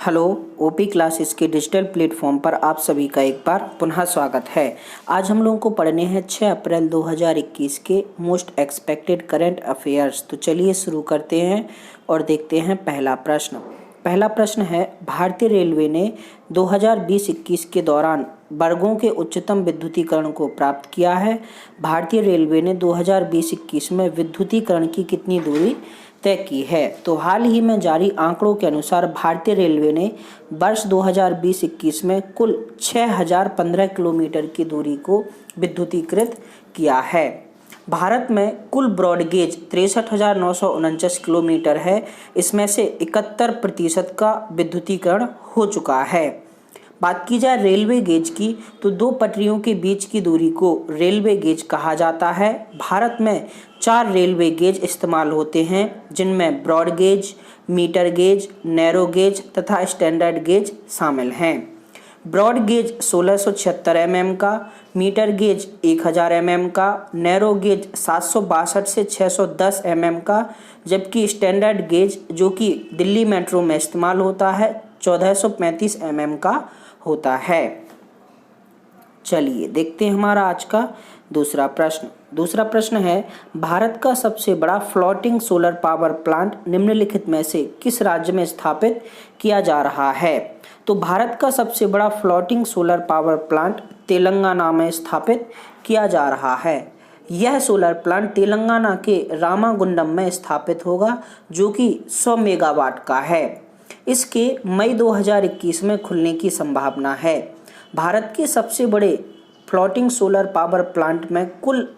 Hello. OP classes के digital platform पर आप सभी का एक बार पुनः स्वागत है। आज हम लोगों को पढ़ने हैं 6 अप्रैल 2021 के मोस्ट एक्सपेक्टेड करंट अफेयर्स। तो चलिए शुरू करते हैं और देखते हैं पहला प्रश्न। पहला प्रश्न है, भारतीय रेलवे ने 2020-21 के दौरान वर्गों के उच्चतम विद्युतीकरण को प्राप्त किया है। भारतीय रेलवे ने 2020-21 में विद्युतीकरण की कितनी दूरी तय की है? तो हाल ही में जारी आंकड़ों के अनुसार भारतीय रेलवे ने वर्ष 2020-21 में कुल 6015 किलोमीटर की दूरी को विद्युतीकृत किया है। भारत में कुल ब्रॉडगेज 63,949 किलोमीटर है। इसमें से 71% का विद्युतीकरण हो चुका है। बात की जाए रेलवे गेज की, तो दो पटरियों के बीच की दूरी को रेलवे गेज कहा जाता है। भारत में 4 रेलवे गेज इस्तेमाल होते हैं, जिनमें broad gauge, metre gauge, narrow gauge तथा स्टैंडर्ड गेज शामिल हैं। ब्रॉड गेज 1676 mm का, मीटर गेज 1000 mm का, नैरो गेज 762 से 610 mm का, जबकि स्टैंडर्ड गेज जो कि दिल्ली मेट्रो में इस्तेमाल होता है 1435 mm का होता है। चलिए देखते हैं हमारा आज का दूसरा प्रश्न। दूसरा प्रश्न है, भारत का सबसे बड़ा फ्लोटिंग सोलर पावर प्लांट निम्नलिखित में से किस राज्य में स्थापित किया जा रहा है? तो भारत का सबसे बड़ा floating solar power plant Telangana में स्थापित किया जा रहा है। यह सोलर प्लांट तेलंगाना के रामागुंडम में स्थापित होगा, जो कि 100 मेगावाट का है। इसके मई 2021 में खुलने की संभावना है। भारत के सबसे बड़े फ्लोटिंग सोलर पावर प्लांट में कुल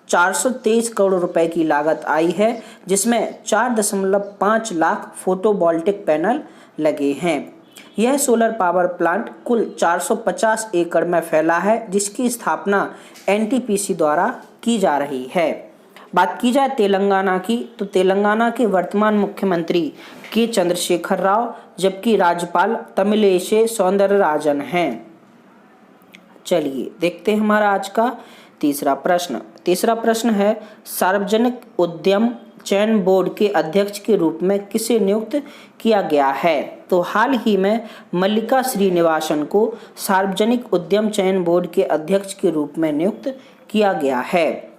423 करोड़ रुपए की लागत आई है, जिसमें 4.5 लाख फोटोवोल्टिक पैनल लगे हैं। यह सोलर पावर प्लांट कुल 450 एकड़ में फैला है, जिसकी स्थापना एनटीपीसी द्वारा की जा रही है। बात की जाए तेलंगाना की, तो तेलंगाना के वर्तमान मुख्यमंत्री के चंद्रशेखर राव, जबकि राज्यपाल तमिलिसै सौंदरराजन हैं। चलिए देखते हैं हमारा आज का तीसरा प्रश्न। तीसरा प्रश्न है, सार्वजनिक उद्यम चयन बोर्ड के अध्यक्ष के रूप में किसे नियुक्त किया गया है? तो हाल ही में मल्लिका श्रीनिवासन को सार्वजनिक उद्यम चयन बोर्ड के अध्यक्ष के रूप में नियुक्त किया गया है।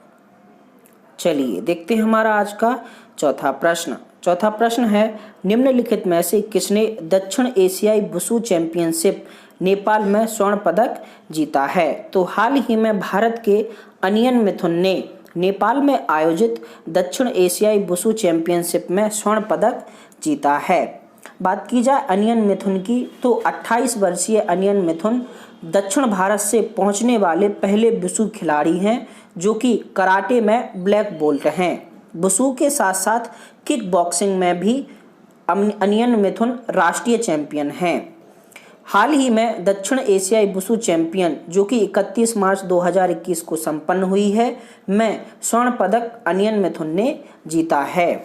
चलिए देखते हैं हमारा आज का चौथा प्रश्न। चौथा प्रश्न है, निम्नलिखित में से किसने दक्षिण एशियाई वुशु चैंपियनशिप नेपाल में स्वर्ण पदक जीता है? तो हाल ही में भारत के अनियन मिथुन ने नेपाल में आयोजित दक्षिण एशियाई वुशु चैंपियनशिप में स्वर्ण पदक जीता है। बात की जाए अनियन मिथुन की, तो 28 वर्षीय अनियन मिथुन दक्षिण भारत से पहुंचने वाले पहले वुशु खिलाड़ी हैं, जो कि कराटे में ब्लैक बेल्ट हैं। वुशु के साथ साथ किक बॉक्सिंग में भी अनियन मिथुन राष्ट्रीय चैंपियन हैं। हाल ही में दक्षिण एशियाई वुशु चैंपियन, जो कि 31 मार्च 2021 को संपन्न हुई है, में स्वर्ण पदक अनियन मिथुन ने जीता है।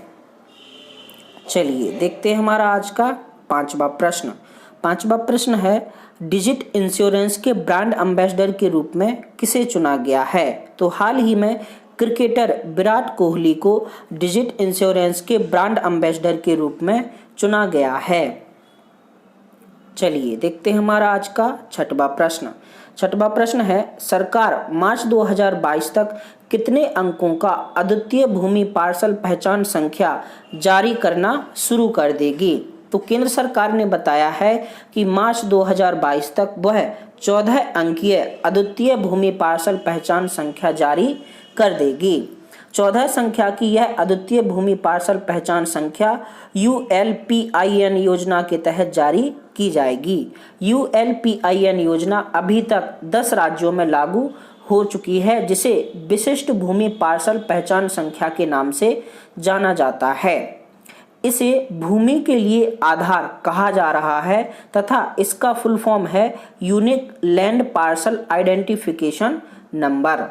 चलिए देखते हैं हमारा आज का पांचवा प्रश्न। पांचवा प्रश्न है, डिजिट इंश्योरेंस के ब्रांड एम्बेसडर के रूप में किसे चुना गया है? तो हाल ही में क्रिकेटर विराट कोहली को डिजिट इंश्योरेंस के ब्रांड एम्बेसडर के रूप में चुना गया है। चलिए देखते हैं हमारा आज का छठवां प्रश्न। छठवां प्रश्न है, सरकार मार्च 2022 तक कितने अंकों का अद्वितीय भूमि पार्सल पहचान संख्या जारी करना शुरू कर देगी? तो केंद्र सरकार ने बताया है कि मार्च 2022 तक वह 14 अंकीय अद्वितीय भूमि पार्सल पहचान संख्या जारी कर देगी। 14 संख्या की यह अद्वितीय भूमि पार्सल पहचान संख्या ULPIN योजना के तहत जारी की जाएगी। ULPIN योजना अभी तक 10 राज्यों में लागू हो चुकी है, जिसे विशिष्ट भूमि पार्सल पहचान संख्या के नाम से जाना जाता है। इसे भूमि के लिए आधार कहा जा रहा है तथा इसका फुल फॉर्म है unique land parcel identification number.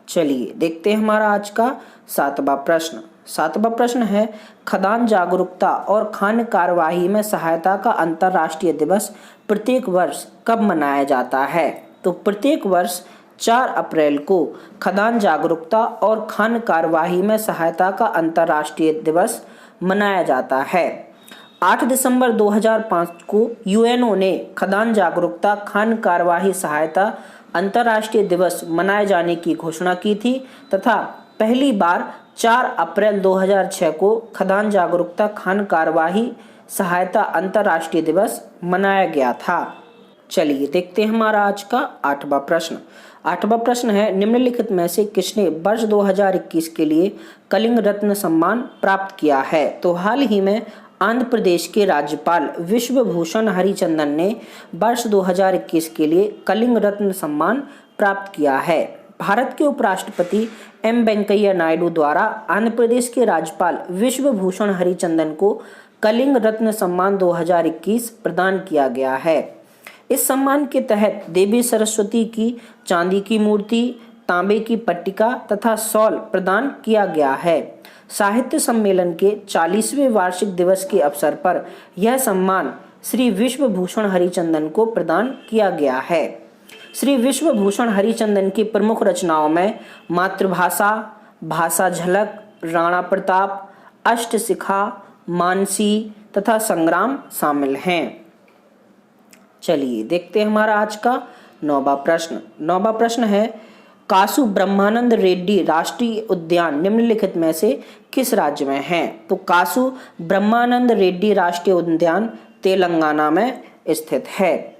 चलिए देखते हैं हमारा आज का सातवां प्रश्न। सातवां प्रश्न है, खदान जागरूकता और खान कार्यवाही में सहायता का अंतर्राष्ट्रीय दिवस प्रत्येक वर्ष कब मनाया जाता है? तो प्रत्येक वर्ष 4 अप्रैल को खदान जागरूकता और खान कार्यवाही में सहायता का अंतर्राष्ट्रीय दिवस मनाया जाता है। 8 दिसंबर 2005 को यूएनओ ने खदान जागरूकता खान कार्यवाही सहायता अंतर्राष्ट्रीय दिवस मनाए जाने की घोषणा की थी तथा पहली बार 4 अप्रैल 2006 को खदान जागरूकता खान कार्यवाही सहायता अंतर्राष्ट्रीय दिवस मनाया गया था। चलिए देखते हैं हमारा आज का 8वां प्रश्न। 8वां प्रश्न है, निम्नलिखित में से किसने वर्ष 2021 के लिए कलिंग रत्न सम्मान प्राप्त किया है? तो हाल ही में आंध्र प्रदेश के राज्यपाल विश्वभूषण हरिचंदन ने वर्ष 2021 के लिए कलिंग रत्न सम्मान प्राप्त किया है। भारत के उपराष्ट्रपति एम वेंकैया नायडू द्वारा आंध्र प्रदेश के राज्यपाल विश्वभूषण हरिचंदन को कलिंग रत्न सम्मान 2021 प्रदान किया गया है। इस सम्मान के तहत देवी सरस्वती की चांदी की मूर्ति, तांबे की पट्टिका तथा शॉल प्रदान किया गया है। साहित्य सम्मेलन के 40वें वार्षिक दिवस के अवसर पर यह सम्मान श्री विश्वभूषण हरिचंदन को प्रदान किया गया है। श्री विश्वभूषण हरिचंदन की प्रमुख रचनाओं में मातृभाषा, भाषा झलक, राणा प्रताप, अष्टशिखा, मानसी तथा संग्राम शामिल हैं। चलिए देखते हैं हमारा आज का 9वां प्रश्न। 9वां प्रश्न है, कासु ब्रह्मानंद रेड्डी राष्ट्रीय उद्यान निम्नलिखित में से किस राज्य में है? तो कासु ब्रह्मानंद रेड्डी राष्ट्रीय उद्यान तेलंगाना में स्थित है।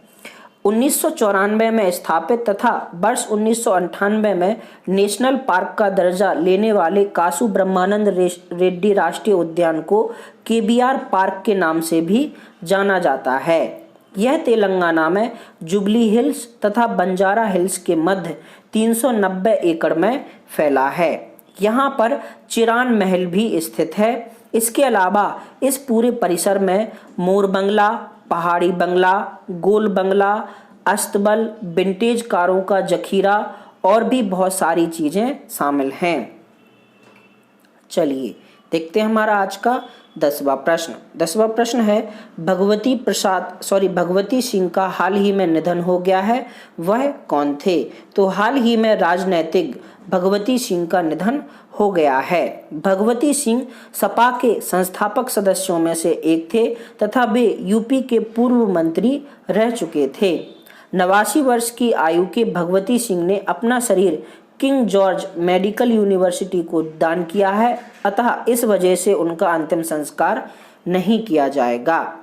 1994 में स्थापित तथा वर्ष 1998 में नेशनल पार्क का दर्जा लेने वाले कासु ब्रह्मानंद रेड्डी राष्ट्रीय उद्यान को केबीआर पार्क के नाम से भी जाना जाता है। यह तेलंगाना में जुबली हिल्स तथा बंजारा हिल्स के मध्य 390 एकड़ में फैला है। यहाँ पर चिरान महल भी स्थित है। इसके अलावा इस पूरे परिसर में मोर बंगला, पहाड़ी बंगला, गोल बंगला, अस्तबल, विंटेज कारों का जखीरा और भी बहुत सारी चीजें शामिल हैं। चलिए देखते हैं हमारा आज का 10वां प्रश्न। 10वां प्रश्न है, भगवती सिंह का हाल ही में निधन हो गया है, वह कौन थे? तो हाल ही में राजनीतिक भगवती सिंह का निधन हो गया है। भगवती सिंह सपा के संस्थापक सदस्यों में से एक थे तथा वे यूपी के पूर्व मंत्री रह चुके थे। 89 वर्ष की आयु के भगवती सिंह ने अपना शरीर किंग जॉर्ज मेडिकल यूनिवर्सिटी को दान किया है, अतः इस वजह से उनका अंतिम संस्कार नहीं किया जाएगा।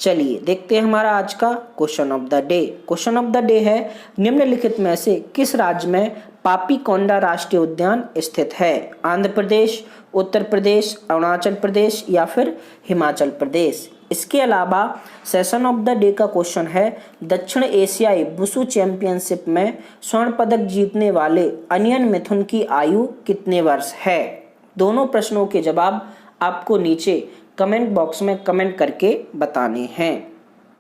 चलिए देखते हैं हमारा आज का question of the day. Question of the day है, निम्नलिखित में से किस राज्य में पापीकोंडा राष्ट्रीय उद्यान स्थित है? आंध्र प्रदेश, उत्तर प्रदेश, अरुणाचल प्रदेश या फिर हिमाचल प्रदेश। इसके अलावा सेशन ऑफ द डे का क्वेश्चन है, दक्षिण एशियाई वुशु चैंपियनशिप में स्वर्ण पदक जीतने वाले अनियन मिथुन की आयु कितने वर्ष है? दोनों प्रश्नों के जवाब आपको नीचे कमेंट बॉक्स में कमेंट करके बताने हैं।